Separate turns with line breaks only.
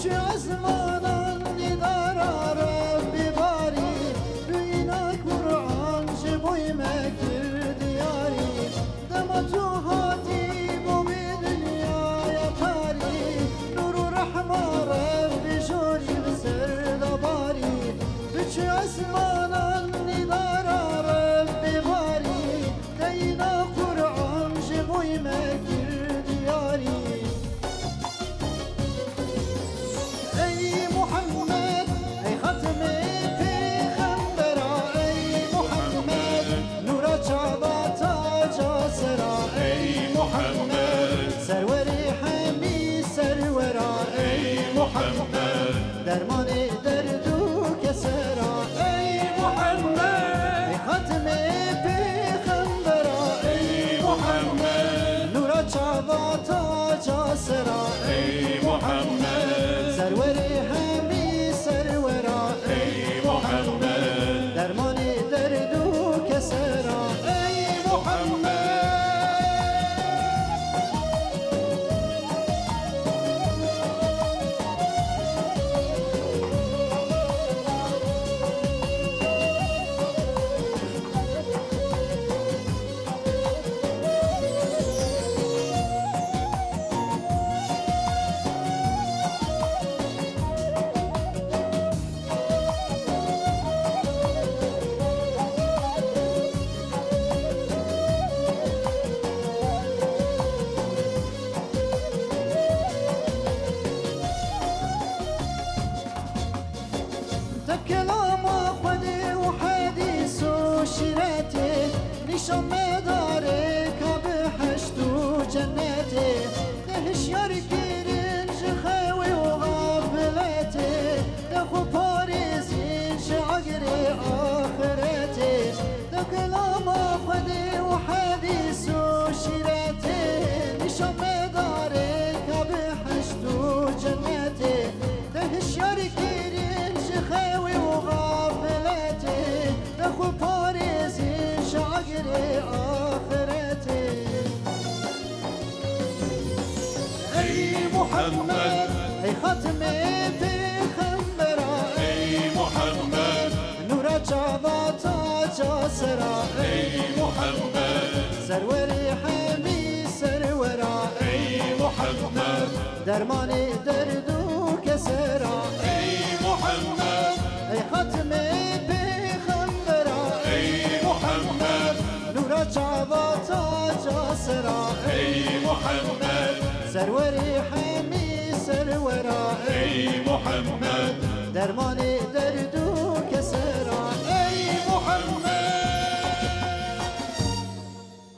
بچه از مانان ندارا ربی باری دوینا قرآن جبوی مکر دیاری دما تو هاتی بو بی دنیا تاری نور و رحمه ربی جوری بسر دباری بچه از مانان ندارا ربی باری دوینا قرآن جبوی مکر دیاری درمان دردو کسرا ای محمد ای ختم پیغمبرا ای محمد نورا چاوا تاج سرا ای محمد سرور همی سرورا ای محمد درمان دردو کسرا ای محمد كلام خودي وحديث وشيرتي نشان مدارك بحشت وجنتي نهش ياركين جخاوي وغفلتي نخو باريزين شعقري آخرتي كلام خودي وحديث وشيرتي نشان مدارك بحشت وجنتي نهش ياركين خاوي وغافلتي نخو باريزي شعقري آخرتي أي محمد أي ختمي بخمرا أي محمد نورا جاوا تاج سرا أي محمد سروري حمي سرورا أي محمد درماني دردو كسرا أي محمد أي ختمي بخمرا أي محمد نورا جاوا تاج سرا أي محمد سروري حمي سرورا أي محمد درماني